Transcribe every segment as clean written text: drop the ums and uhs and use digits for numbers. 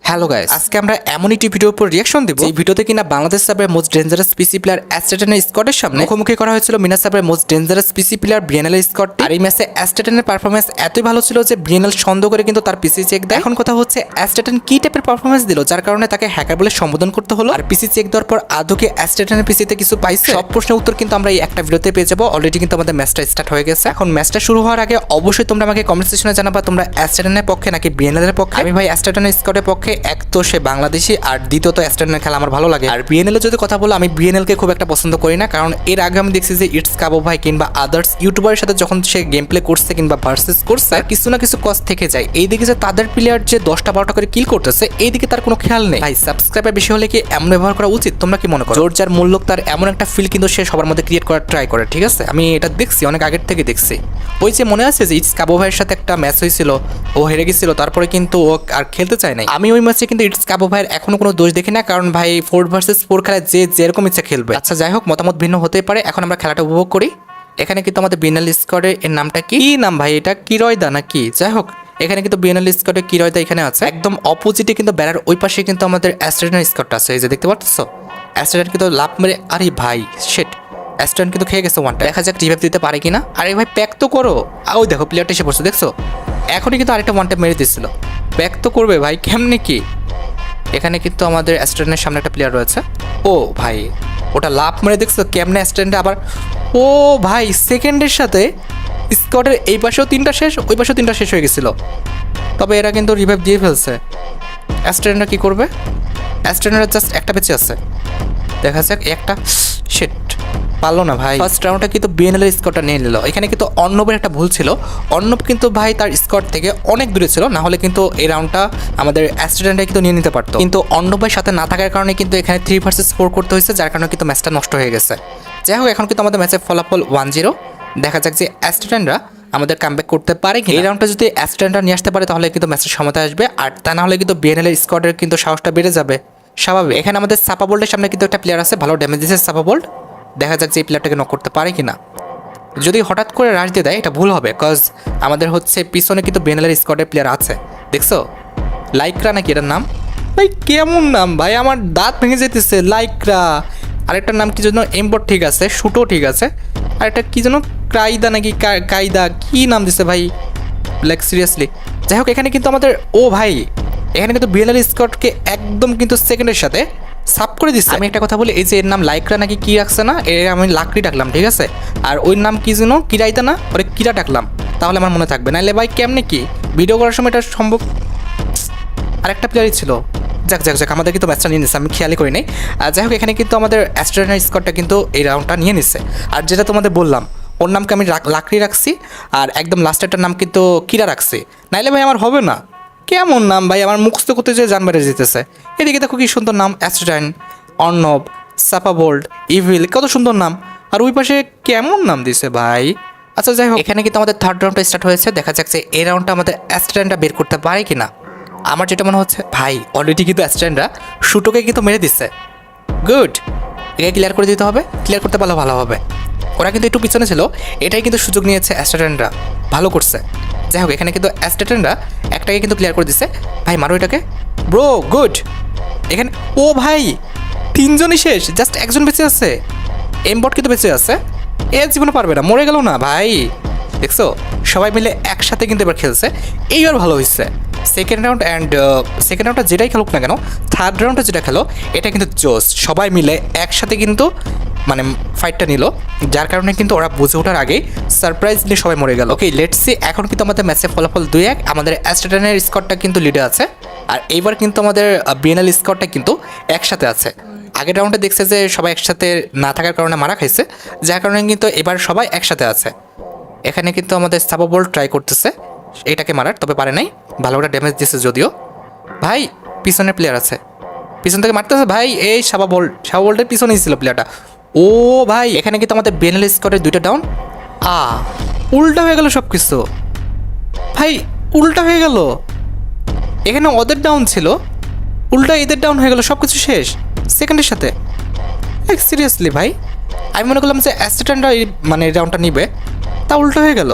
Hello guys, আজকে আমরা এমন একটি ভিডিওর উপর রিয়াকশন দেব এই ভিডিওতে কিনা বাংলাদেশ সাবের মোস্ট ডেঞ্জারাস পিসি প্লেয়ার অ্যাস্টেটনের স্কটের সামনে মুখোমুখি করা হয়েছিল মিনা সাবের মোস্ট ডেঞ্জারাস পিসি প্লেয়ার ব্রিয়ানেলের স্কট। আর এই ম্যাচে অ্যাস্টেটনের পারফরমেন্স এতই ভালো ছিল যে ব্রিয়ানেল সন্দেহ করে কিন্তু তার পিসি চেক দেয়। এখন কথা হচ্ছে অ্যাস্টেটন কি টাইপের পারফরমেন্স দিল যার কারণে তাকে হ্যাকার বলে সম্বোধন করতে হলো। আর পিসি চেক দেওয়ার পর আদৌ কি অ্যাস্টেটনের পিসিতে কিছু পাইছে? সব প্রশ্নের উত্তর কিন্তু আমরা এই একটা ভিডিওতে পেয়ে যাবো। অলরেডি কিন্তু আমাদের ম্যাচটা স্টার্ট হয়ে গেছে। এখন ম্যাচটা শুরু হওয়ার আগে অবশ্যই তোমরা আমাকে কমেন্ট সেকশনে জানাবা তোমরা অ্যাস্টেটনের পক্ষে নাকি ব্রিয়ানেলের পক্ষে। আমি ভাই অ্যাস্টেটনের স্কটের পক্ষে। এক তো সে বাংলাদেশি, আর দ্বিতীয়ত অ্যাস্টেটনের খেলা আমার ভালো লাগে। আর বিএনএল যদি কথা বলো, আমি বিএনএলকে খুব একটা পছন্দ করি না, কারণ এর আগে আমি দেখছি যে ইটস কাবো ভাই কিংবা আদার্স ইউটিউবারের সাথে যখন সে গেম প্লে করছে কিংবা ভার্সেস করছে কিছু না কিছু কষ্ট থেকে যায়। এইদিকে যে তাদের প্লেয়ার যে 10টা-12টা করে কিল করতেছে এইদিকে তার কোনো খেয়াল নেই। ভাই সাবস্ক্রাইবার বেশি হলে কি এমন ব্যবহার করা উচিত? তোমরা কি মনে করো? জোর যার মূল্য তার এমন একটা ফিল কিন্তু সে সবার মধ্যে ক্রিয়েট করার ট্রাই করে, ঠিক আছে? আমি এটা দেখছি, অনেক আগের থেকে দেখছি। ওই যে মনে আছে যে ইটস কাবো ভাইয়ের সাথে একটা ম্যাচ হয়েছিল, ও হেরে গেছিল, তারপরে কিন্তু ও আর খেলতে চায় নাই। আমি ওই ম্যাচে কিন্তু ইটস কাবো ভাইয়ের এখনো কোনো দোষ দেখি না, কারণ ভাই 4 ভার্সেস 4 খেলায় যে যেরকম ইচ্ছা খেলবে। আচ্ছা যাই হোক, মতামত ভিন্ন হতে পারে। এখন আমরা খেলাটা উপভোগ করি। এখানে কিন্তু আমাদের বিএনএল স্কোয়াডের এর নামটা কি নাম ভাই? এটা কিরয়দা নাকি? যাই হোক, এখানে কিন্তু বিএনএল স্কোয়াডের কিরয়দা এখানে আছে। একদম অপোজিটে কিন্তু বেড়ার ওই পাশে কিন্তু আমাদের অ্যাস্টেটনের স্কোয়াডটা আছে। এই যে দেখতে পাচ্ছ, অ্যাস্টেটন কিন্তু লাভ মেরে, আরে ভাই শিট, অ্যাস্টেটন কিন্তু খেয়ে গেছে ওয়ানটা। দেখা যাক রিভাইভ দিতে পারে কিনা। আরে ভাই প্যাক তো করো। ওই দেখো প্লেয়ারটা এসে পড়ছে, দেখছো? এখনই কিন্তু আরেকটা ওয়ানটা মেরে দিচ্ছিল। প্যাক তো করবে ভাই, কেমনে কি? এখানে কিন্তু আমাদের অ্যাস্টেন্ডের সামনে একটা প্লেয়ার রয়েছে। ও ভাই, ওটা লাভ মেরে দেখছো কেমনে অ্যাস্টেন্ডে আবার। ও ভাই, সেকেন্ডের সাথে স্কোয়াডের এই পাশেও 3টা শেষ, ওই পাশেও 3টা শেষ হয়ে গেছিলো। তবে এরা কিন্তু রিভাইভ দিয়ে ফেলছে। অ্যাস্টেন্ডরা কি করবে? অ্যাস্টেন্ডরা জাস্ট একটা বেঁচে আছে। দেখা যাক একটা, শিট পারলো না ভাই। ফার্স্ট রাউন্ডটা কিন্তু বিএনএলের স্কোরটা নিয়ে নিল। এখানে কিন্তু অর্ণবের একটা ভুল ছিল। অর্ণব কিন্তু ভাই তার স্কোর থেকে অনেক দূরে ছিল, না হলে কিন্তু এই রাউন্ডটা আমাদের অ্যাস্টেন্ডে কিন্তু নিয়ে নিতে পারতো। কিন্তু অর্ণবের সাথে না থাকার কারণে কিন্তু এখানে 3 ভার্সেস 4 করতে হয়েছে, যার কারণে কিন্তু ম্যাচটা নষ্ট হয়ে গেছে। যাই হোক, এখন কিন্তু আমাদের ম্যাচের ফলাফল 1-0। দেখা যাক যে অ্যাস্টেন্ডরা আমাদের কামব্যাক করতে পারে। এই রাউন্ডটা যদি অ্যাস্টেন্ডরা নিয়ে আসতে পারে তাহলে কিন্তু ম্যাচের সমতা আসবে, আর তা না হলে কিন্তু বিএনএলের স্কোয়াডের কিন্তু সাহসটা বেড়ে যাবে স্বাভাবিক। এখানে আমাদের সাপা বোল্টের সামনে কিন্তু একটা প্লেয়ার আছে, ভালো ড্যামেজ দিচ্ছে সাপা বোল্ট। দেখা যাক যে এই প্লেয়ারটাকে নক করতে পারে কিনা। যদি হঠাৎ করে রাশ দিয়ে দেয় এটা ভুল হবে, কজ আমাদের হচ্ছে পিছনে কিন্তু বিএনএলের স্কোয়াডের প্লেয়ার আছে। দেখছো লাইকরা নাকি এটার নাম? ভাই কেমন নাম ভাই, আমার দাঁত ভেঙে যেতেছে। লাইকরা, আরেকটার নাম কি যেন এমবট, ঠিক আছে, শুটো ঠিক আছে, আরেকটা কি যেন কায়দা নাকি কায়দা, কি নাম দিছে ভাই, লাইক সিরিয়াসলি। যাই হোক, এখানে কিন্তু আমাদের ও ভাই, এখানে কিন্তু বিএনএল স্কোয়াডকে একদম কিন্তু সেকেন্ডের সাথে সাপ করে দিচ্ছে। আমি একটা কথা বলি, এই যে এর নাম লাইকরা নাকি কি রাখছে না, এর আমি লাকড়ি ডাকলাম, ঠিক আছে? আর ওই নাম কি যেন কিরাইতা না, ওরে কিরা ডাকলাম, তাহলে আমার মনে থাকবে। নাহলে ভাই কেমনে কি ভিডিও করার সময় এটা সম্ভব। আরেকটা প্লেয়ারই ছিল। যাক যাক যাক, আমাদের কিন্তু ম্যাচটা নিয়ে নিচ্ছে, আমি খেয়ালই করি নাই। যাই হোক, এখানে কিন্তু আমাদের অ্যাস্ট্রেনার স্কোয়াডটা কিন্তু এই রাউন্ডটা নিয়ে নিচ্ছে। আর যেটা তোমাদের বললাম, ওর নামকে আমি লাকড়ি রাখছি, আর একদম লাস্টেরটার নাম কিন্তু কিরা রাখছি। নাইলে ভাই আমার হবে না। কেমন নাম ভাই, আমার মুখস্থ করতে যে জান বেড়ে যেতেছে। এদিকে দেখো কি সুন্দর নাম, অ্যাস্ট্রেন, অর্ণব, সাপাবোল্ড, ইভিল, কত সুন্দর নাম। আর ওই পাশে কেমন নাম দিছে ভাই। আচ্ছা যাই হোক, এখানে কিন্তু আমাদের থার্ড রাউন্ডটা স্টার্ট হয়েছে। দেখা যাক যে এই রাউন্ডটা আমাদের অ্যাস্ট্রেনটা বের করতে পারে কিনা। আমার যেটা মনে হচ্ছে ভাই, অলরেডি কিন্তু অ্যাস্ট্রেনরা শুটোকে কিন্তু মেরে দিচ্ছে। গুড, একে ক্লিয়ার করে দিতে হবে, ক্লিয়ার করতে পারলে ভালো হবে। ওরা কিন্তু একটু পিছনে ছিল, এটাই কিন্তু সুযোগ নিয়েছে অ্যাস্ট্রেনরা, ভালো করছে। যাই হোক, এখানে কিন্তু অ্যাস্ট্রেনরা একটাকে কিন্তু ক্লিয়ার করে দিচ্ছে। ভাই মারো এটাকে ব্রো, গুড। এখানে ও ভাই 3জনই শেষ, জাস্ট একজন বেঁচে আছে। এমবট কিন্তু বেঁচে আছে, এ জীবনে পারবে না, মরে গেল না ভাই। দেখছো সবাই মিলে একসাথে কিন্তু এবার খেলছে, এইবার ভালো হয়েছে। সেকেন্ড রাউন্ডটা যেটাই খেলুক না কেন, থার্ড রাউন্ডটা যেটা খেলো এটা কিন্তু জোস। সবাই মিলে একসাথে কিন্তু মানে ফাইটটা নিল, যার কারণে কিন্তু ওরা বুঝে ওঠার আগেই সারপ্রাইজলি সবাই মরে গেল। ওকে, লেটস সি। এখন কিন্তু আমাদের ম্যাচের ফলাফল 2-1। আমাদের অ্যাস্ট্রেনের স্কোরটা কিন্তু লিডে আছে, আর এইবার কিন্তু আমাদের বিএনএল স্কোরটা কিন্তু একসাথে আছে। আগের রাউন্ডে দেখছে যে সবাই একসাথে না থাকার কারণে মারা খাইছে, যার কারণে কিন্তু এবার সবাই একসাথে আছে। এখানে কিন্তু আমাদের সাবাবোল ট্রাই করতেছে এটাকে মারার, তবে পারে নাই। ভালো একটা ড্যামেজ দিচ্ছে যদিও। ভাই পিছনের প্লেয়ার আছে, পিছন থেকে মারতেছে ভাই। এই সাবাবোল্টের পিছনেই ছিল প্লেয়ারটা। ও ভাই, এখানে কিন্তু আমাদের বিএনএল স্কোয়াডের 2টা ডাউন। উল্টা হয়ে গেল সব কিছু ভাই, উল্টা হয়ে গেল। এখানে ওদের ডাউন ছিল, উল্টা এদের ডাউন হয়ে গেল, সব কিছু শেষ সেকেন্ডের সাথে। সিরিয়াসলি ভাই, আমি মনে করলাম যে অ্যাস্ট্রেনরা মানে রাউন্ডটা নিবে, তা উল্টো হয়ে গেল।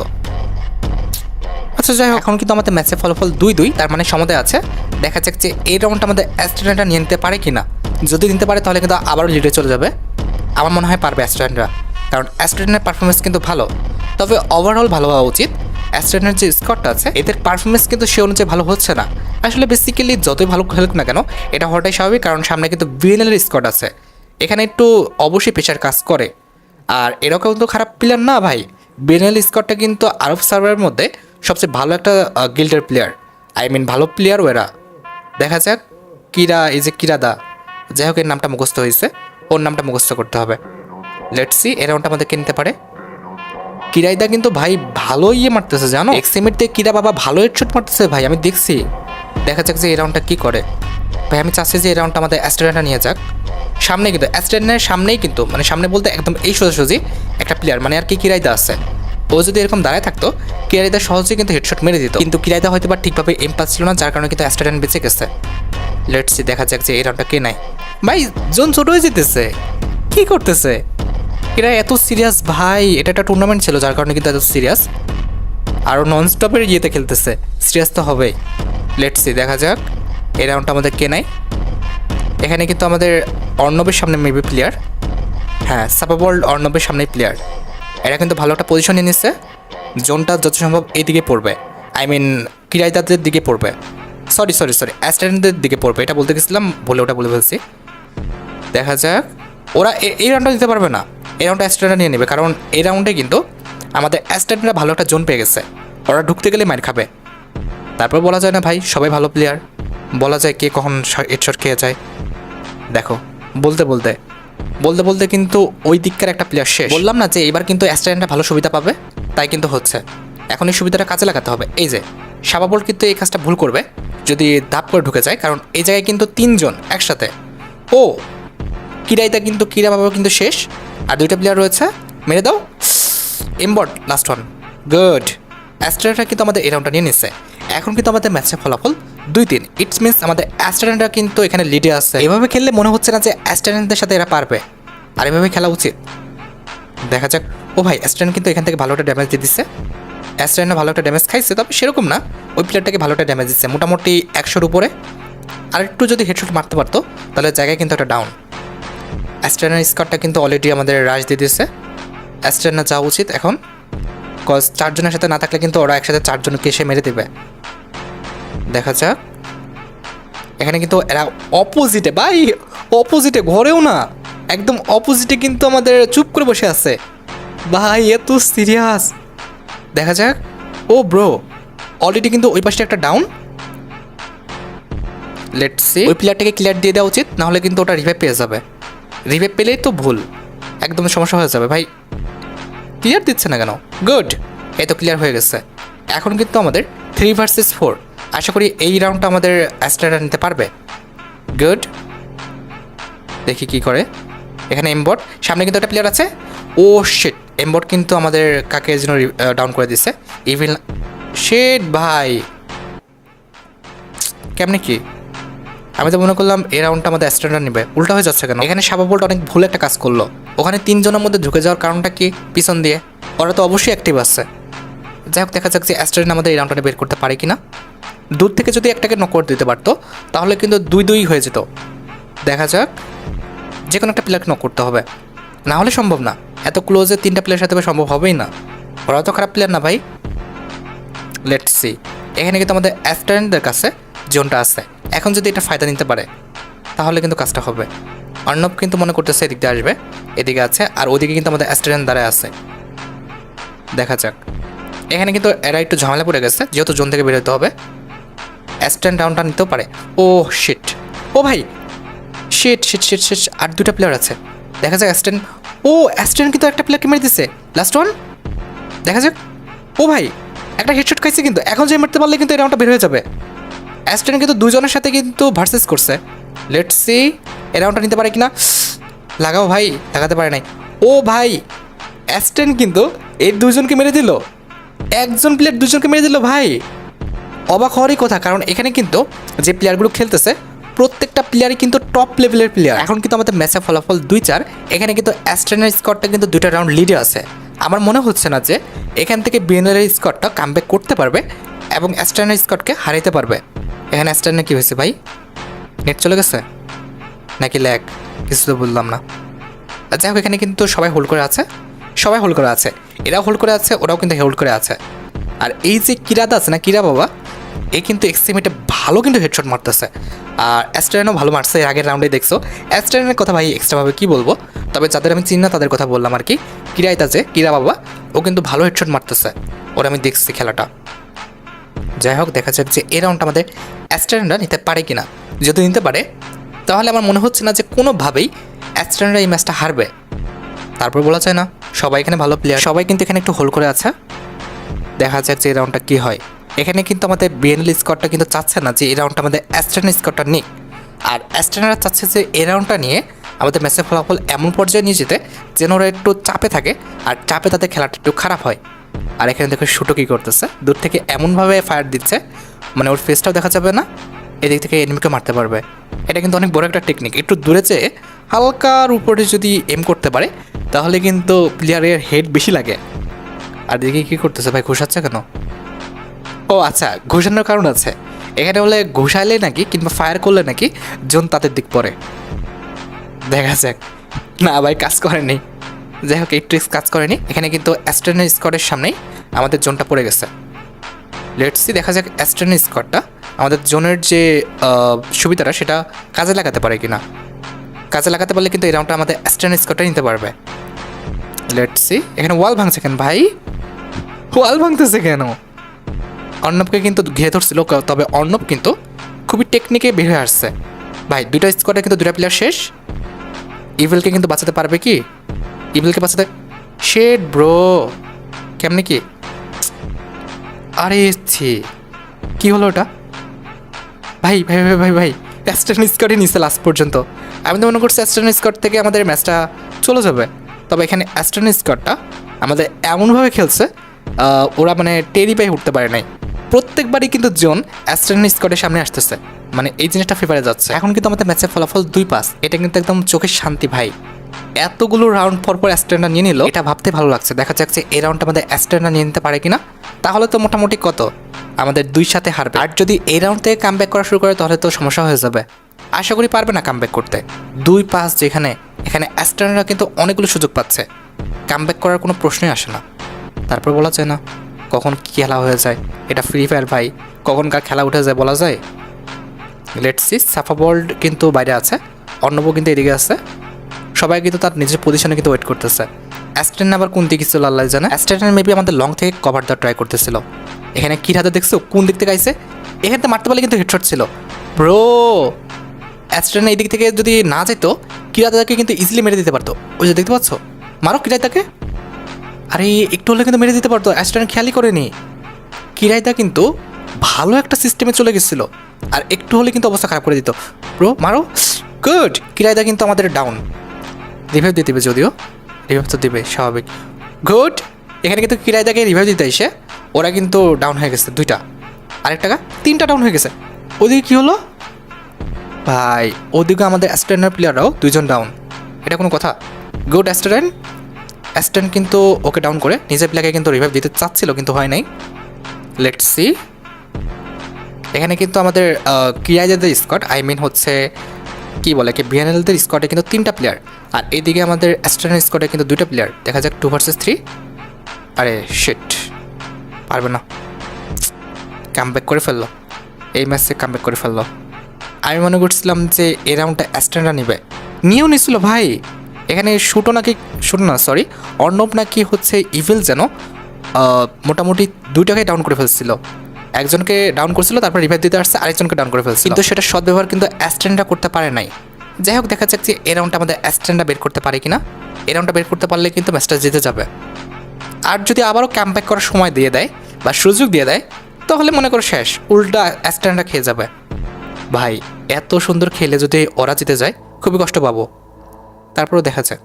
আচ্ছা যাই হোক, এখন কিন্তু আমাদের ম্যাচে ফলাফল 2-2, তার মানে সমতায় আছে। দেখা যাক যে এই রাউন্ডটা আমাদের অ্যাস্ট্রেনাটা নিয়ে নিতে পারে কিনা। যদি নিতে পারে তাহলে কিন্তু আবারও লিডে চলে যাবে। আমার মনে হয় পারবে অ্যাস্ট্রেনাটা, কারণ অ্যাস্ট্রেনের পারফরমেন্স কিন্তু ভালো, তবে ওভারঅল ভালো হওয়া উচিত। অ্যাস্ট্রেনের যে স্কোয়াডটা আছে এদের পারফরমেন্স কিন্তু সে অনুযায়ী ভালো হচ্ছে না। আসলে বেসিক্যালি যতই ভালো খেলুক না কেন এটা হওয়াটাই স্বাভাবিক, কারণ সামনে কিন্তু বিএনএল এর স্কোয়াড আছে, এখানে একটু অবশ্যই প্রেশার কাজ করে। আর এরকম কিন্তু খারাপ প্লেয়ার না ভাই, বিএনএল স্কোয়াডটা কিন্তু আরব সার্ভারের মধ্যে সবচেয়ে ভালো একটা গিল্ডের প্লেয়ার, আই মিন ভালো প্লেয়ার ওরা। দেখা যাক কিরা, এই যে কিরাদা, যাই হোক এর নামটা মুখস্থ হয়েছে, ওর নামটা মুখস্থ করতে হবে। লেটস সি এই রাউন্ডটা আমাদেরকে নিতে পারে। কিরাইদা কিন্তু ভাই ভালো মারতেছে জানো, এক্সএমএতে কিরা বাবা ভালো হেডশট মারতেছে ভাই, আমি দেখছি। দেখা যাক যে এই রাউন্ডটা কী করে। ভাই আমি চাচ্ছি যে এই রাউন্ডটা আমাদের অ্যাস্ট্রেনাটা নিয়ে যাক। সামনে কিন্তু অ্যাস্ট্রেনের সামনেই কিন্তু, মানে সামনে বলতে একদম এই সোজাসুজি একটা প্লেয়ার, মানে আর কি কিরাইদা আছে। ও যদি এরকম দাঁড়ায় থাকতো কিরাইদা সহজেই কিন্তু হেডশট মেরে দিত, কিন্তু কিরাইদা হয়তো বা ঠিকভাবে এম পাচ্ছিল না, যার কারণে কিন্তু অ্যাস্ট্রেন বেঁচে গেছে। লেটস সি দেখা যাক যে এই রাউন্ডটা কে নেয়। ভাই জোন ছোট হয়ে যেতেছে, কী করতেছে এরা এত সিরিয়াস ভাই? এটা একটা টুর্নামেন্ট ছিল যার কারণে কিন্তু এত সিরিয়াস, আরও নন স্টপের ইয়েতে খেলতেছে, সিরিয়াস তো হবেই। লেটস সি দেখা যাক এই রাউন্ডটা আমাদের কে নেয়। এখানে কিন্তু আমাদের অর্ণবের সামনে মেবি প্লেয়ার, হ্যাঁ সাপাবল অর্ণবের সামনেই প্লেয়ার। এরা কিন্তু ভালো একটা পজিশন নিয়ে নিচ্ছে, জোনটা যত সম্ভব এইদিকে পড়বে, আই মিন কিরাইদাদের দিকে পড়বে, সরি অ্যাস্ট্রেনদের দিকে পড়বে, এটা বলতে গেছিলাম বলে ওটা বলে ফেলছি। দেখা যাক ওরা এই রাউন্ডটা দিতে পারবে না, এই রাউন্ডটা অ্যাস্ট্রেনরা নিয়ে নেবে, কারণ এই রাউন্ডে কিন্তু আমাদের অ্যাস্ট্রেনরা ভালো একটা জোন পেয়ে গেছে, ওরা ঢুকতে গেলে মার খাবে। তারপর বলা যায় না ভাই সবাই ভালো প্লেয়ার, বলা যায় কে কখন হেডশট খেয়ে যায়। দেখো বলতে বলতে কিন্তু ওই দিককার একটা প্লেয়ার শেষ। বললাম না যে এবার কিন্তু অ্যাস্ট্রেনরা ভালো সুবিধা পাবে, তাই কিন্তু হচ্ছে। এখন এই সুবিধাটা কাজে লাগাতে হবে। এই যে সাবাবল কিন্তু এই কাজটা ভুল করবে যদি ধাপ করে ঢুকে যায়, কারণ এই জায়গায় কিন্তু 3 জন একসাথে। ও কিরাইদা কিন্তু কিরা বাবা কিন্তু শেষ, আর 2টা প্লেয়ার রয়েছে, মেরে দাও। এমবট লাস্ট ওয়ান, গুড। অ্যাস্ট্রেনাটা কিন্তু আমাদের এই রাউন্ডটা নিয়ে নিচ্ছে। এখন কিন্তু আমাদের ম্যাচের ফলাফল 2-3, ইটস মিনস আমাদের অ্যাস্ট্রেনাটা কিন্তু এখানে লিডে আছে। এভাবে খেললে মনে হচ্ছে না যে অ্যাস্ট্রেনাদের সাথে এরা পারবে, আর এভাবে খেলা উচিত। দেখা যাক। ও ভাই অ্যাস্ট্রেন কিন্তু এখান থেকে ভালো একটা ড্যামেজ দিয়ে দিচ্ছে, অ্যাস্ট্রেনা ভালো একটা ড্যামেজ খাইছে, তবে সেরকম না, ওই প্লেয়ারটাকে ভালো একটা ড্যামেজ দিচ্ছে, মোটামুটি 100-র উপরে। আর একটু যদি হেডশট মারতে পারতো তাহলে জায়গায় কিন্তু একটা ডাউন। অ্যাস্ট্রেনার স্কোয়াডটা কিন্তু অলরেডি আমাদের রাশ দিয়ে দিয়েছে, অ্যাস্ট্রেনা যাওয়া উচিত এখন, কজ 4 জনের সাথে না থাকলে কিন্তু ওরা একসাথে 4 জনকে এসে মেরে দেবে। দেখা যাক। এখানে কিন্তু এরা অপোজিটে ভাই, অপোজিটে ঘরেও না, একদম অপোজিটে কিন্তু আমাদের চুপ করে বসে আছে ভাই, এত সিরিয়াস। দেখা যাক। ও ব্রো অলরেডি কিন্তু ওই পাশে একটা ডাউন। লেটস সি ওই প্লেয়ারটাকে ক্লিয়ার দিয়ে দেওয়া উচিত, নাহলে কিন্তু ওটা রিভাইভ পেয়ে যাবে। রিভাইভ পেলেই তো ভুল, একদম সমস্যা হয়ে যাবে ভাই। ক্লিয়ার দিচ্ছে না কেন? গুড, এই তো ক্লিয়ার হয়ে গেছে। এখন কিন্তু আমাদের 3 ভার্সেস 4, আশা করি এই রাউন্ডটা আমাদের অ্যাস্ট্রেনা নিতে পারবে। গুড, দেখি কি করে। এখানে এমবট সামনে কিন্তু একটা প্লেয়ার আছে। ও শিট, এমবট কিন্তু আমাদের কাকে যেন ডাউন করে দিচ্ছে। ইভিল শিট ভাই, কেমনে কি? আমি তো মনে করলাম এই রাউন্ডটা আমাদের অ্যাস্ট্রেনা নেবে, উল্টা হয়ে যাচ্ছে কেন? এখানে সাবাবোল্ট অনেক ভুল একটা কাজ করলো, ওখানে 3 জনের মধ্যে ঢুকে যাওয়ার কারণটা কি? পিছন দিয়ে ওরা তো অবশ্যই অ্যাক্টিভ আছে। যাই হোক দেখা যাক যে অ্যাস্ট্রেনা আমাদের এই রাউন্ডটা বের করতে পারে কিনা। দূর থেকে যদি একটাকে নক করে দিতে পারতো তাহলে কিন্তু 2-2 হয়ে যেত। দেখা যাক, যে কোনো একটা প্লেয়ারকে নক করতে হবে, না হলে সম্ভব না। এত ক্লোজে 3টা প্লেয়ার সাথে সম্ভব হবেই না, ওরা তো খারাপ প্লেয়ার না ভাই। লেটস সি, এখানে কিন্তু আমাদের অ্যাস্ট্রেনাদের কাছে জোনটা আছে, এখন যদি এটা ফায়দা নিতে পারে তাহলে কিন্তু কাজটা হবে। অর্ণব কিন্তু মনে করতেছে এদিক দিয়ে আসবে, এদিকে আছে, আর ওদিকে কিন্তু আমাদের অ্যাস্ট্রেন দ্বারা আছে। দেখা যাক। এখানে কিন্তু এরা একটু ঝামেলা পড়ে গেছে, যেহেতু জোন থেকে বেরোতে হবে। অ্যাস্ট্রেন ডাউনটা নিতেও পারে। ও শিট, ও ভাই শিট, আর 2টা প্লেয়ার আছে। দেখা যাক অ্যাস্ট্রেন, ও অ্যাস্ট্রেন কিন্তু একটা প্লেয়ারকে মেরে দিচ্ছে, লাস্ট ওয়ান। দেখা যাক। ও ভাই একটা হেডশট খাইছে, কিন্তু এখন যে মারতে পারলে কিন্তু এই রাউন্ডটা বের হয়ে যাবে। অ্যাস্ট্রেন কিন্তু 2 জনের সাথে কিন্তু ভার্সেস করছে। লেটস সি এই রাউন্ডটা নিতে পারে কিনা। লাগাও ভাই, লাগাতে পারে নাই। ও ভাই অ্যাস্ট্রেন কিন্তু এই 2 জনকে মেরে দিল, একজন প্লেয়ার 2 জনকে মেরে দিল ভাই। অবাক হওয়ারই কথা, কারণ এখানে কিন্তু যে প্লেয়ারগুলো খেলতেছে প্রত্যেকটা প্লেয়ারই কিন্তু টপ লেভেলের প্লেয়ার। এখন কিন্তু আমাদের ম্যাচের ফলাফল 2-4, এখানে কিন্তু অ্যাস্ট্রেনের স্কোয়াডটা কিন্তু 2টা রাউন্ড লিডে আছে। আমার মনে হচ্ছে না যে এখান থেকে বিএনএল এর স্কোয়াডটা কামব্যাক করতে পারবে, এবং অ্যাস্ট্রানের স্কটকে হারাইতে পারবে। এখানে অ্যাস্ট্রানের কী হয়েছে ভাই? নেট চলে গেছে নাকি ল্যাগ? কিছু তো বললাম না। যাই হোক, এখানে কিন্তু সবাই হোল্ড করে আছে, সবাই হোল্ড করে আছে, এরাও হোল্ড করে আছে, ওরাও কিন্তু হোল্ড করে আছে। আর এই যে কিরাদা আছে না, কিরা বাবা, এ কিন্তু এক্সিমেটে ভালো কিন্তু হেডশট মারতেছে। আর অ্যাস্ট্রানও ভালো মারছে, এর আগের রাউন্ডে দেখছো। অ্যাস্ট্রানের কথা ভাই এক্সট্রাভাবে কী বলবো, তবে যাদের আমি চিনি না তাদের কথা বললাম আর কি। কিরাইতা যে কিরা বাবা, ও কিন্তু ভালো হেডশট মারতেছে, ওরা আমি দেখছি খেলাটা। যাই হোক, দেখা যাক যে এই রাউন্ডটা আমাদের অ্যাস্ট্রানরা নিতে পারে কিনা। যদি নিতে পারে তাহলে আমার মনে হচ্ছে না যে কোনোভাবেই অ্যাস্ট্রানরা এই ম্যাচটা হারবে। তারপর বলা যায় না, সবাই এখানে ভালো প্লেয়ার, সবাই কিন্তু এখানে একটু হোল্ড করে আছে। দেখা যাক যে এই রাউন্ডটা কী হয়। এখানে কিন্তু আমাদের বিএনএল স্কোয়াডটা কিন্তু চাচ্ছে না যে এই রাউন্ডটা আমাদের অ্যাস্ট্রান স্কোয়াডটা নিক, আর অ্যাস্ট্রানরা চাচ্ছে যে এই রাউন্ডটা নিয়ে আমাদের ম্যাচের ফলাফল এমন পর্যায়ে নিয়ে যেতে যেন ওরা একটু চাপে থাকে, আর চাপে তাদের খেলাটা একটু খারাপ হয়। আর এখানে দেখো শুটো কী করতেছে, দূর থেকে এমনভাবে ফায়ার দিচ্ছে মানে ওর ফেসটাও দেখা যাবে না, এদিক থেকে এনিমিকে মারতে পারবে। এটা কিন্তু অনেক বড় একটা টেকনিক। একটু দূরে যেয়ে হালকার উপরে যদি এম করতে পারে তাহলে কিন্তু প্লেয়ারের হেড বেশি লাগে। আর দেখি কী করতেছে ভাই, ঘুষাচ্ছে কেন? ও আচ্ছা, ঘুষানোর কারণ আছে এখানে, বলে ঘুষাইলে নাকি কিংবা ফায়ার করলে নাকি জোন তাদের দিক পড়ে। দেখা যাক। না ভাই, কাজ করেনি। যাই হোক, এই ট্রিক্স কাজ করেনি। এখানে কিন্তু অ্যাস্ট্রানের স্কোয়াডের সামনেই আমাদের জোনটা পড়ে গেছে। লেটসি, দেখা যাক অ্যাস্ট্রানের স্কোয়াডটা আমাদের জোনের যে সুবিধাটা সেটা কাজে লাগাতে পারে কিনা। কাজে লাগাতে পারলে কিন্তু এই রাউন্ডটা আমাদের অ্যাস্ট্রানের স্কোয়াডটা নিতে পারবে। লেটসি, এখানে ওয়াল ভাঙছে কেন ভাই? ওয়াল ভাঙতেছে কেন? অর্ণবকে কিন্তু ঘিরে ধরছিল, তবে অর্ণব কিন্তু খুবই টেকনিকে বের হয়ে আসছে। ভাই দুইটা স্কোয়াডে কিন্তু দুটা প্লেয়ার শেষ। ইভেলকে কিন্তু বাঁচাতে পারবে কি? ইভেলকে বাঁচাতে শেড ব্রো, কেমনি কি? আরে কি হলো ওটা? ভাই ভাই ভাই ভাই ভাই অ্যাস্ট্রান স্কোয়াডই নিচ্ছে লাস্ট পর্যন্ত। আমি তো মনে করছি অ্যাস্ট্রান স্কোয়াড থেকে আমাদের ম্যাচটা চলে যাবে, তবে এখানে অ্যাস্ট্রান স্কোয়াডটা আমাদের এমনভাবে খেলছে ওরা মানে টেরি পাই উঠতে পারে নাই। প্রত্যেকবারই কিন্তু জোন অ্যাস্ট্রান স্কোয়াডের সামনে আসতেছে, মানে এই জিনিসটা ফেভারে যাচ্ছে। এখন কিন্তু আমাদের ম্যাচের ফলাফল 2-5, এটা কিন্তু একদম চোখের শান্তি ভাই। এতগুলো রাউন্ড পর পর অ্যাস্ট্রানরা নিয়ে নিল, এটা ভাবতে ভালো লাগছে। দেখা যাচ্ছে এই রাউন্ডটা আমাদের অ্যাস্ট্রানরা নিয়ে নিতে পারে কিনা। তাহলে তো মোটামুটি কত আমাদের 2 সাথে হারবে। আর যদি এই রাউন্ড থেকে কামব্যাক করা শুরু করে তাহলে তো সমস্যা হয়ে যাবে। আশা করি পারবে না কামব্যাক করতে। 2-5 যেখানে, এখানে অ্যাস্ট্রানরা কিন্তু অনেকগুলো সুযোগ পাচ্ছে, কামব্যাক করার কোনো প্রশ্নই আসে না। তারপর বলা যায় না কখন কী খেলা হয়ে যায়, এটা ফ্রি ফায়ার ভাই, কখন কার খেলা উঠে যায় বলা যায়। লেটস সি, সাফাবোল্ড কিন্তু বাইরে আছে, অর্ণব কিন্তু এদিকে আছে, সবাই কিন্তু তার নিজের পজিশনে কিন্তু ওয়েট করতেছে। অ্যাস্ট্রান আবার কোন দিকে ছিল আল্লাহ জানে। অ্যাস্ট্রান মেবি আমাদের লং থেকে কভার দেওয়ার ট্রাই করতেছিল। এখানে কি হাতে দেখছো কোন দিক থেকে আইছে, এখান থেকে মারতে পারলে কিন্তু হেডশট ছিল ব্রো। অ্যাস্ট্রান এই দিক থেকে যদি না যেত কিরাতাকে কিন্তু ইজিলি মেরে দিতে পারতো। ওই যে দেখতে পাচ্ছ, মারো কিরাতাকে। আরে একটু হলে কিন্তু মেরে দিতে পারতো, অ্যাস্ট্রান খেয়ালই করেনি। কিরাইতা কিন্তু ভালো একটা সিস্টেমে চলে গেছিলো, আর একটু হলে কিন্তু অবস্থা খারাপ করে দিত। ব্রো মারো, গুড। কিরাইতা কিন্তু আমাদের ডাউন, রিভাইভ দিয়ে দেবে, যদিও রিভাইভ তো দেবে স্বাভাবিক। গুড, এখানে কিন্তু কিরাইতাকে রিভাইভ দিতে এসে ওরা কিন্তু ডাউন হয়ে গেছে 2টা, আরেকটা 3টা ডাউন হয়ে গেছে। ওদিকে কী হলো ভাই? ওদিকে আমাদের অ্যাস্ট্রানের প্লেয়াররাও 2জন ডাউন, এটা কোনো কথা? গুড অ্যাস্ট্রান কিন্তু ওকে ডাউন করে নিজের প্লেয়ারকে কিন্তু রিভাইভ দিতে চাচ্ছিল, কিন্তু হয় নাই। লেটস সি, এখানে কিন্তু আমাদের কিরাইতাদের স্কোয়াড, আই মিন হচ্ছে কি বলে কি বিএনএলদের স্কোয়াডে কিন্তু 3টা প্লেয়ার, আর এদিকে আমাদের অ্যাস্ট্রানের স্কোয়াডে কিন্তু 2টা প্লেয়ার। দেখা যাক 2 ভার্সেস 3। আরে শিট, পারবে না, কামব্যাক করে ফেললো, এই ম্যাচে কামব্যাক করে ফেললো। আমি মনে করছিলাম যে এই রাউন্ডটা অ্যাস্ট্রানরা নিবে, নিয়েও নিছিল ভাই। এখানে সরি অর্ণব নাকি হচ্ছে ইভিল যেন মোটামুটি 2টাকে ডাউন করে ফেলছিল। একজনকে ডাউন করছিল, তারপর রিভাইভ দিতে আসছে, আরেকজনকে ডাউন করে ফেলছিল, কিন্তু সেটা সদ্ব্যবহার কিন্তু অ্যাস্ট্রানরা করতে পারে নাই। যাই হোক, দেখা যাক যে এই রাউন্ডটা আমাদের অ্যাস্ট্রানরা বের করতে পারে কিনা। এই রাউন্ডটা বের করতে পারলে কিন্তু ম্যাচটা জিতে যাবে। আর যদি আবারও কামব্যাক করার সময় দিয়ে দেয় বা সুযোগ দিয়ে দেয় তাহলে মনে করো শেষ, উল্টা অ্যাস্ট্রানরা খেয়ে যাবে। ভাই এত সুন্দর খেলে যদি ওরা জিতে যায় খুবই কষ্ট পাবো। তারপরেও দেখা যাক,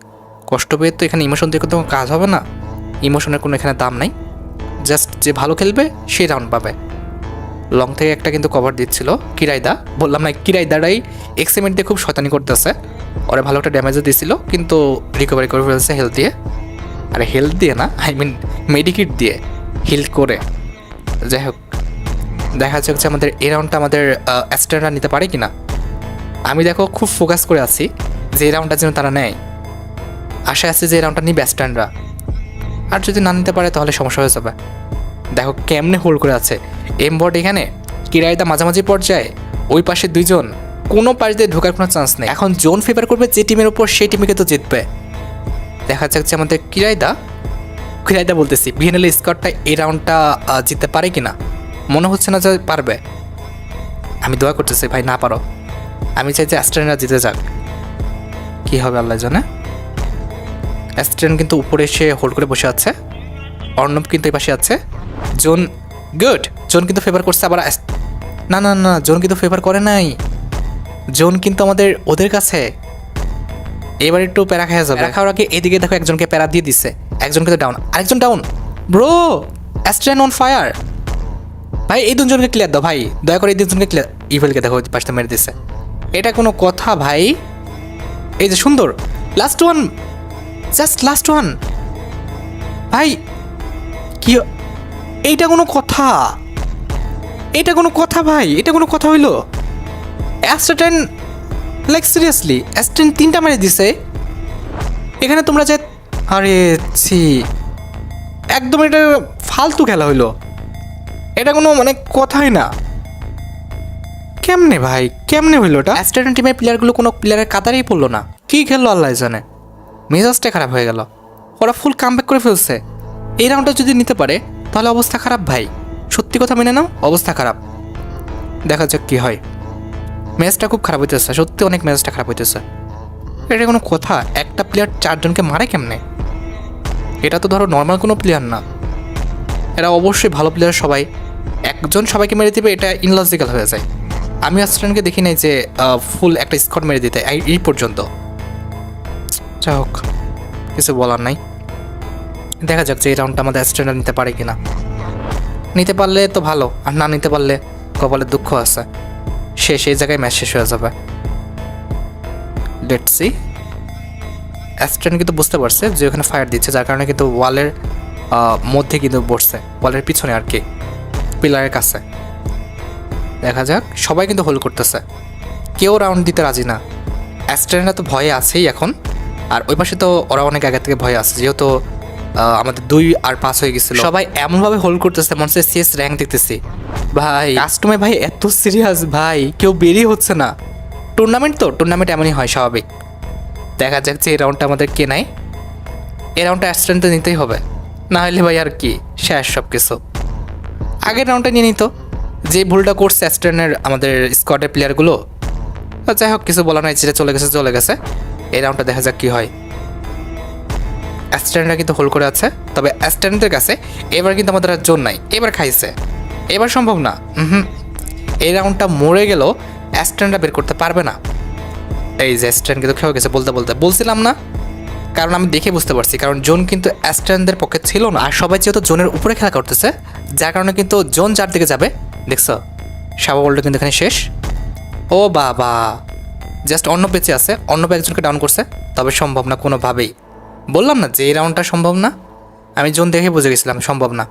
কষ্ট পেয়ে তো এখানে ইমোশন দিয়ে কোনো কাজ হবে না, ইমোশনের কোনো এখানে দাম নাই। জাস্ট যে ভালো খেলবে সেই রাউন্ড পাবে। লং থেকে একটা কিন্তু কভার দিচ্ছিল কিরাইদা, বললাম না কিরাইদারাই এক্সিমেন্ট দিয়ে খুব শয়তানি করতেছে। ওরা ভালো একটা ড্যামেজও দিয়েছিল, কিন্তু রিকভারি করে ফেলছে হেলথ দিয়ে। আরে হেলথ দিয়ে না, আই মিন মেডিকিট দিয়ে হিল করে। যাই হোক, দেখা যাক যে আমাদের এই রাউন্ডটা আমাদের অ্যাস্ট্রেনরা নিতে পারে কিনা। আমি দেখো খুব ফোকাস করে আছি যে এই রাউন্ডটা যেন তারা নেয়, আশা আছে যে এই রাউন্ডটা নিবে অ্যাস্ট্রেনরা। আর যদি না নিতে পারে তাহলে সমস্যা হয়ে যাবে। দেখো কেমনে হোল্ড করে আছে এমবট এখানে, কিরাইদা মাঝামাঝি পর্যায়ে, ওই পাশে দুইজন, কোনো পাশ দিয়ে ঢোকার কোনো চান্স নেই। এখন জোন ফেভার করবে যে টিমের উপর, সেই টিমকে তো জিতবে। দেখা যাক যে আমাদের কিরাইদা বলতেছি বিএনএল স্কোয়াডটা এই রাউন্ডটা জিততে পারে কিনা। মনে হচ্ছে না যে পারবে। আমি দোয়া করতেছি ভাই না পারো, আমি চাই যে অ্যাস্ট্রেনরা জিতে যাক। কী হবে আল্লাহ জানে। অ্যাস্ট্রেন কিন্তু উপরে এসে হোল্ড করে বসে আছে, অর্ণব কিন্তু এই পাশে আছে। জোন গুড, জোন কিন্তু ফেভার করছে আবার। না না না, জোন কিন্তু ফেভার করে নাই। জোন কিন্তু আমাদের ওদের কাছে এবার একটু প্যারা খাওয়া যাবে। প্যারা খাওয়ার আগে এদিকে দেখো একজনকে প্যারা দিয়ে দিচ্ছে, একজনকে তো ডাউন, আরেকজন ডাউন। ব্রো অ্যাস্ট্রেন অন ফায়ার। ভাই এই দুজনকে ক্লিয়ার দাও ভাই, দয়া করে এই দুজনকে ক্লিয়ার। ইভেলকে দেখো পাশটা মেরে দিচ্ছে, এটা কোনো কথা ভাই? এই যে সুন্দর last one, just last one ভাই। কি এইটা কোনো কথা? এটা কোনো কথা ভাই? এটা কোনো কথা হইলো? অ্যাস্ট্রেন লাইক সিরিয়াসলি অ্যাস্ট্রেন 3টা মেরে দিছে এখানে। তোমরা যে আরে ছি, একদম এটা ফালতু খেলা হইলো, এটা কোনো মানে কথাই না। কেমনে ভাই, কেমনে হইলো এটা? অ্যাস্ট্রেন টিমের প্লেয়ারগুলো কোনো প্লেয়ারের কাতারেই পড়লো না। কী খেললো আল্লাহ জানে, মেজাজটা খারাপ হয়ে গেল। ওরা ফুল কামব্যাক করে ফেলছে। এই রাউন্ডটা যদি নিতে পারে তাহলে অবস্থা খারাপ ভাই, সত্যি কথা মেনে নাও, অবস্থা খারাপ। দেখা যাক কী হয়। ম্যাচটা খুব খারাপ হইতেছে, সত্যি অনেক ম্যাচটা খারাপ হইতেছে। এটা কোনো কথা? একটা প্লেয়ার 4জনকে মারে কেমনে? এটা তো ধরো নর্মাল কোনো প্লেয়ার না, এরা অবশ্যই ভালো প্লেয়ার। সবাই একজন সবাইকে মেরে দিবে, এটা ইনলজিক্যাল হয়ে যায়। আমি অ্যাস্ট্রেনকে দেখি নাই যে ফুল একটা স্কট মেরে দিতে এই পর্যন্ত। যাই হোক, কিছু বলার নাই। দেখা যাক যে এই রাউন্ডটা আমাদের অ্যাস্ট্রেনরা নিতে পারে কিনা। নিতে পারলে তো ভালো, আর না নিতে পারলে কপালে দুঃখ আছে, সেই জায়গায় ম্যাচ শেষ হয়ে যাবে। Let's see. অ্যাস্ট্রেন কিন্তু বুঝতে পারছে যে ওখানে ফায়ার দিচ্ছে, যার কারণে কিন্তু ওয়ালের মধ্যে কিন্তু বসছে, ওয়ালের পিছনে আর কি, পিলারের কাছে। দেখা যাক, সবাই কিন্তু হোল্ড করতেছে, কেউ রাউন্ড দিতে রাজি না। অ্যাস্ট্রেনরা তো ভয়ে আছেই এখন, আর ওই পাশে তো ওরা অনেক আগে থেকে ভয়ে আছে, যেহেতু আমাদের 2 আর 5 হয়ে গেছিলো। সবাই এমনভাবে হোল্ড করতেছে মনে হচ্ছে সিএস র্যাঙ্ক দেখতেছি ভাই। কাস্টমে ভাই এত সিরিয়াস ভাই, কেউ বেরিয়ে হচ্ছে না। টুর্নামেন্ট তো, টুর্নামেন্ট এমনই হয়, স্বাভাবিক। দেখা যাক যে এই রাউন্ডটা আমাদের কে নেয়। এই রাউন্ডটা অ্যাস্ট্রেন তো নিতেই হবে, না হলে ভাই আর কি, শেষ সব কিছু। আগের রাউন্ডটা নিয়ে নিত, যে ভুলটা করছে অ্যাস্ট্রেনের আমাদের স্কোয়াডের প্লেয়ারগুলো। যাই হোক, কিছু বলা নাই, যেটা চলে গেছে। এই রাউন্ডটা দেখা যাক কী হয়। অ্যাস্ট্রেনরা কিন্তু হোল্ড করে আছে, তবে অ্যাস্ট্রেনদের কাছে এবার কিন্তু আমাদের আর জোন নাই। এবার খাইছে, এবার সম্ভব না। এই রাউন্ডটা মরে গেলেও অ্যাস্ট্রেনরা বের করতে পারবে না। এই যে অ্যাস্ট্রেন কিন্তু খেয়ে গেছে বলতে বলছিলাম না, কারণ আমি দেখে বুঝতে পারছি, কারণ জোন কিন্তু অ্যাস্ট্রেনদের পক্ষে ছিল না। আর সবাই যেহেতু জোনের উপরে খেলা করতেছে, যার কারণে কিন্তু জোন যার দিকে যাবে। দেখছো সাবা বলটা কিন্তু এখানে শেষ। ও বাবা, জাস্ট অন্য বেঁচে আছে, অন্য একজনকে ডাউন করছে, তবে সম্ভব না কোনোভাবেই। বললাম না যে এই রাউন্ডটা সম্ভব না, আমি জোন দেখে বুঝে গেছিলাম সম্ভব না।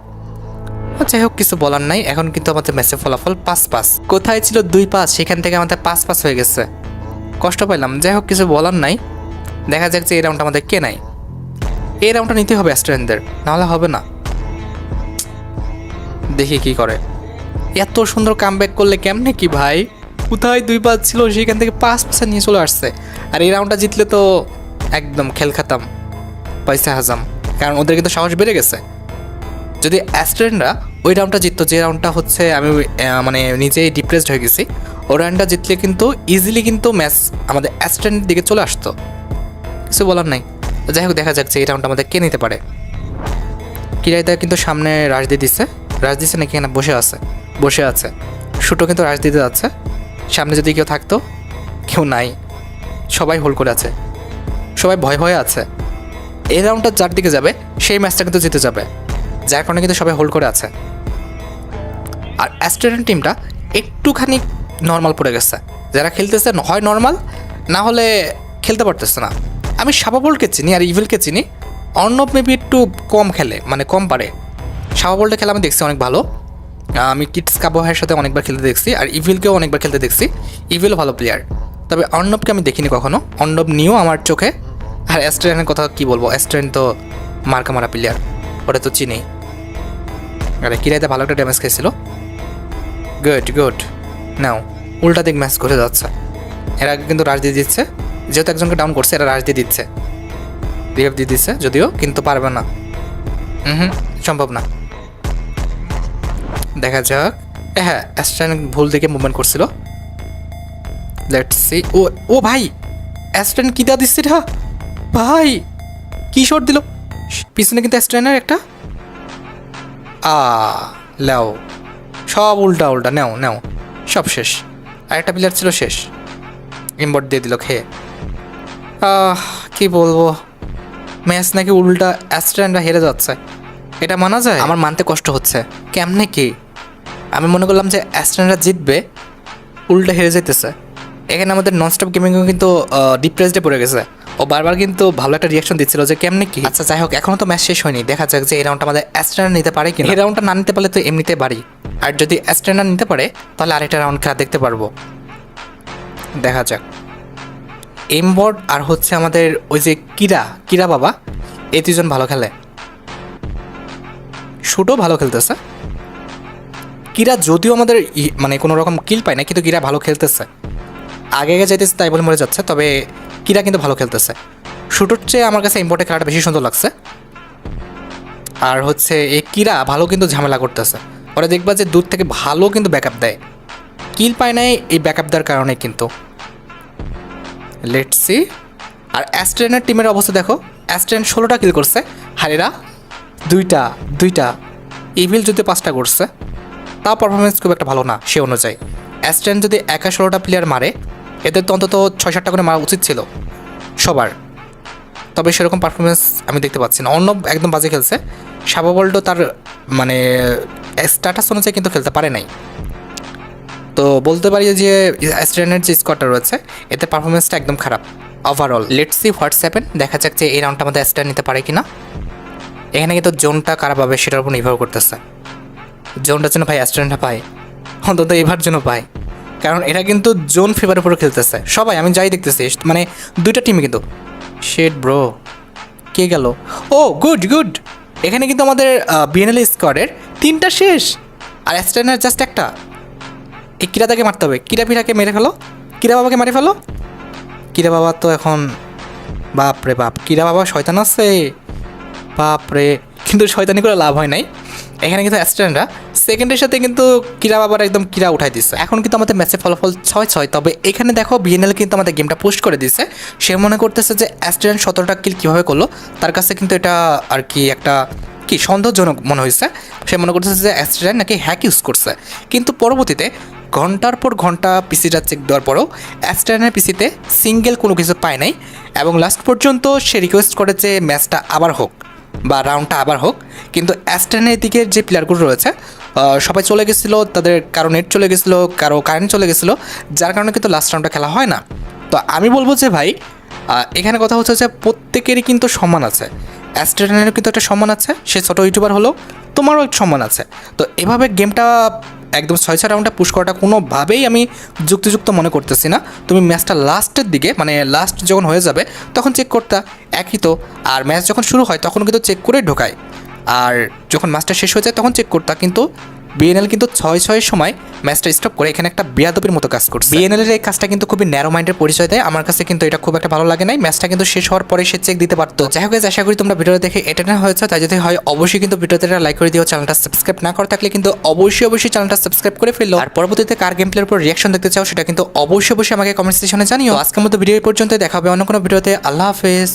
যাই হোক, কিছু বলার নাই। এখন কিন্তু আমাদের ম্যাচের ফলাফল 5-5। কোথায় ছিল 2-5, সেখান থেকে আমাদের 5-5 হয়ে গেছে, কষ্ট পাইলাম। যাই হোক, কিছু বলার নাই। দেখা যাক যে এই রাউন্ডটা আমাদের কে নাই। এই রাউন্ডটা নিতে হবে অ্যাস্ট্রেনদের, নাহলে হবে না। দেখি কি করে। এত সুন্দর কামব্যাক করলে কেমনে কি ভাই? কোথায় 2-5 ছিল, সেখান থেকে 5-5 নিয়ে চলে আসছে। আর এই রাউন্ডটা জিতলে তো একদম খেল খাতাম, পয়সা হাজাম, কারণ ওদের কিন্তু সাহস বেড়ে গেছে। যদি অ্যাস্ট্রেনরা ওই রাউন্ডটা জিততো, যে রাউন্ডটা হচ্ছে আমি মানে নিজেই ডিপ্রেসড হয়ে গেছি, ওই রাউন্ডটা জিতলে কিন্তু ইজিলি কিন্তু ম্যাচ আমাদের অ্যাস্ট্রেনের দিকে চলে আসতো। কিছু বলার নাই। যাই হোক, দেখা যাক যে এই রাউন্ডটা আমাদের কে নিতে পারে। কিরাইদা কিন্তু সামনে রাশ দিয়ে দিচ্ছে নাকি এখানে বসে আছে। শুটো কিন্তু রাশ দিতে যাচ্ছে। সামনে যদি কেউ থাকতো, কেউ নাই, সবাই হোল্ড করে আছে, সবাই ভয় আছে। এই রাউন্ডটা যার দিকে যাবে সেই ম্যাচটা কিন্তু জিতে যাবে, যার কারণে কিন্তু সবাই হোল্ড করে আছে। আর অ্যাস্ট্রেন টিমটা একটুখানি নর্মাল পড়ে গেছে, যারা খেলতেছে হয় নর্মাল, না হলে খেলতে পারতেছে না। আমি সাবাবলকে চিনি আর ইভেলকে চিনি, অর্ণব মেবি একটু কম খেলে, মানে কম পারে। সাবাবলটা খেলা আমি দেখছি অনেক ভালো, আমি কিডস কাবো ভাইয়ের সাথে অনেকবার খেলতে দেখছি, আর ইভিলকেও অনেকবার খেলতে দেখছি। ইভিলও ভালো প্লেয়ার, তবে অর্ণবকে আমি দেখিনি কখনো। অর্ণব নিয়েও আমার চোখে। আর অ্যাস্ট্রেনের কথা কি বলবো, অ্যাস্ট্রেন তো মার্কা মারা প্লেয়ার, ওটা তো চিনি। আরে কিরাইতে ভালো একটা ড্যামেজ খেয়েছিল। গুড গুড, নাও উল্টা দিক ম্যাচ করে যাচ্ছে। এর আগে কিন্তু রাশ দিয়ে দিচ্ছে, যেহেতু একজনকে ডাউন করছে এরা রাশ দিয়ে দিচ্ছে, রিভাইভ দিয়ে দিচ্ছে যদিও, কিন্তু পারবে না। সম্ভব না। দেখা যাক। হ্যাঁ, অ্যাস্ট্রেন ভুল দিকে মুভমেন্ট করছিল। Let's see. ও ও ভাই, অ্যাস্ট্রেন কি দেওয়া দিচ্ছে এটা ভাই, কি শট দিল পিছনে, কিন্তু অ্যাস্ট্রেনের একটা লাও, সব উল্টা উল্টা। নেও নেও, সব শেষ। আর একটা প্লেয়ার ছিল শেষ, ইম্পোর্ট দিয়ে দিল খেয়ে। কি বলবো, ম্যাচ নাকি উল্টা অ্যাস্ট্রেনরা হেরে যাচ্ছে, এটা মানা যায়? আমার মানতে কষ্ট হচ্ছে। কেমনে কি, আমি মনে করলাম যে অ্যাস্ট্রেনরা জিতবে, উল্টা হেরে যেতেছে। এখানে আমাদের ননস্টপ গেমিংও কিন্তু ডিপ্রেসডে পড়ে গেছে। ও বারবার কিন্তু ভালো একটা রিয়াকশন দিচ্ছিল যে কেমনে কি। আচ্ছা যাই হোক, এখনও তো ম্যাচ শেষ হয়নি, দেখা যাক যে এই রাউন্ডটা আমাদের অ্যাস্ট্রেনা নিতে পারে কি। এই রাউন্ডটা না নিতে পারলে তো এমনিতে বাড়ি, আর যদি অ্যাস্ট্রেনা নিতে পারে তাহলে আরেকটা রাউন্ড খেলা দেখতে পারবো। দেখা যাক। এমবর্ড আর হচ্ছে আমাদের ওই যে কিরা বাবা, এই দুজন ভালো খেলে। শুটও ভালো খেলতেছে। কিরা যদিও আমাদের মানে কোনো রকম কিল পায় না, কিন্তু কিরা ভালো খেলতেছে। আগে যাইতেছে তাই বলে মরে যাচ্ছে, তবে কিরা কিন্তু ভালো খেলতেছে। শুটোর চেয়ে আমার কাছে ইম্পোর্টের খেলাটা বেশি সুন্দর লাগছে। আর হচ্ছে এই কিরা ভালো কিন্তু ঝামেলা করতেছে। ওরা দেখবা যে দূর থেকে ভালো কিন্তু ব্যাকআপ দেয়, কিল পায় নাই এই ব্যাকআপ দেওয়ার কারণে কিন্তু। Let's see. আর অ্যাস্ট্রেনের টিমের অবস্থা দেখো, অ্যাস্ট্রেন 16টা কিল করছে, হারিরা দুইটা, ইভিল যদি 5টা করছে, তাও পারফরমেন্স খুব একটা ভালো না সে অনুযায়ী। অ্যাস্ট্রেন যদি একা 16টা প্লেয়ার মারে, এদের তো অন্তত 6-7টা করে মারা উচিত ছিল সবার, তবে সেরকম পারফরমেন্স আমি দেখতে পাচ্ছি না। অন্য একদম বাজে খেলছে। সাবাবল্টো তার মানে স্ট্যাটাস অনুযায়ী কিন্তু খেলতে পারে নাই, তো বলতে পারি যে অ্যাস্ট্রেনের যে স্কোয়াডটা রয়েছে এতে পারফরমেন্সটা একদম খারাপ overall. Let's see what's happen, দেখা যাক যে এই রাউন্ডটা আমাদের অ্যাস্ট্রেন নিতে পারে কিনা। এখানে কিন্তু জোনটা কারা পাবে সেটার উপর নির্ভর করতেছে। জোনটার জন্য ভাই অ্যাস্ট্রেনটা পায়, অন্তত এবার জন্য পায়, কারণ এরা কিন্তু জোন ফেভারের উপরে খেলতেছে সবাই। আমি যাই দেখতেছি মানে দুইটা টিমই কিন্তু। শেট ব্রো, কে গেল? ও গুড, এখানে কিন্তু আমাদের বিএনএল স্কোয়াডের 3টা শেষ, আর অ্যাস্ট্রেনের জাস্ট একটা। এই কিরাদাকে মারতে হবে, কিরাপিরাকে মেরে ফেলো, কিরা বাবাকে মারে ফেলো। কিরা বাবা তো এখন বাপ রে বাপ, কিরা বাবা শয়তান আছে বাপ রে, কিন্তু শয়তানি করে লাভ হয় নাই। এখানে কিন্তু অ্যাস্ট্রেনরা সেকেন্ডের সাথে কিন্তু কিরা বাবার একদম কিরা উঠাই দিচ্ছে। এখন কিন্তু আমাদের ম্যাচের ফলাফল 6-6, তবে এখানে দেখো বিএনএল কিন্তু আমাদের গেমটা পোস্ট করে দিছে। সে মনে করতেছে যে অ্যাস্ট্রেন 17টা কিল কীভাবে করলো, তার কাছে কিন্তু এটা আর কি একটা কি সন্দেহজনক মনে হয়েছে। সে মনে করতেছে যে অ্যাস্ট্রেন নাকি হ্যাক ইউজ করছে, কিন্তু পরবর্তীতে ঘন্টার পর ঘন্টা পিসিটা চেক দেওয়ার পরেও অ্যাস্ট্রেনের পিসিতে সিঙ্গেল কোনো কিছু পায় নাই, এবং লাস্ট পর্যন্ত সে রিকোয়েস্ট করে যে ম্যাচটা আবার হোক বা রাউন্ডটা আবার হোক। কিন্তু অ্যাস্ট্রেনের দিকের যে প্লেয়ারগুলো রয়েছে সবাই চলে গেছিলো, তাদের কারো নেট চলে গেছিলো, কারো কারেন্ট চলে গেছিলো, যার কারণে কিন্তু লাস্ট রাউন্ডটা খেলা হয় না। তো আমি বলবো যে ভাই এখানে কথা হচ্ছে যে প্রত্যেকেরই কিন্তু সম্মান আছে। অ্যাস্ট্রেনেরও কিন্তু একটা সম্মান আছে, সে ছোটো ইউটিউবার হলো, তোমারও একটা সম্মান আছে। তো এভাবে গেমটা একদম 6-6 রাউন্ডে পুশ করাটা কোনোভাবেই আমি যুক্তিযুক্ত মনে করতেছি না। তুমি ম্যাচটা লাস্টের দিকে মানে লাস্ট যখন হয়ে যাবে তখন চেক করতা, একই তো। আর ম্যাচ যখন শুরু হয় তখন কিন্তু চেক করে ঢোকায়, আর যখন ম্যাচটা শেষ হয়ে যায় তখন চেক করতা। কিন্তু বিএনএল কিন্তু 6-6-এর সময় ম্যাচটা স্টপ করে এখানে একটা বেয়াদবির মতো কাজ করছে। বিএনএলের এই কাজটা কিন্তু খুবই ন্যারো মাইন্ডের পরিচয় দেয়। আমার কাছে কিন্তু এটা খুব একটা ভালো লাগে নাই। ম্যাচটা কিন্তু শেষ হওয়ার পরে সে চেক দিতে পারতো। যাই হোক, আশা করি তোমরা ভিডিওটা দেখে এটা না হয়েছে, তাই যদি হয় অবশ্যই কিন্তু ভিডিওতে লাইক করে দিও। চ্যানেলটা সাবস্ক্রাইব না করে থাকলে কিন্তু অবশ্যই চ্যানেলটা সাবস্ক্রাইব করে ফেলো। আর পরবর্তীতে কার গেম প্লের উপর রিয়াকশন দেখতে চাও সেটা কিন্তু অবশ্যই আমাকে কমেন্ট সেকশনে জানিও। আজকের মতো ভিডিও পর্যন্ত, দেখা হবে অন্য কোনো ভিডিওতে। আল্লাহ হাফেজ।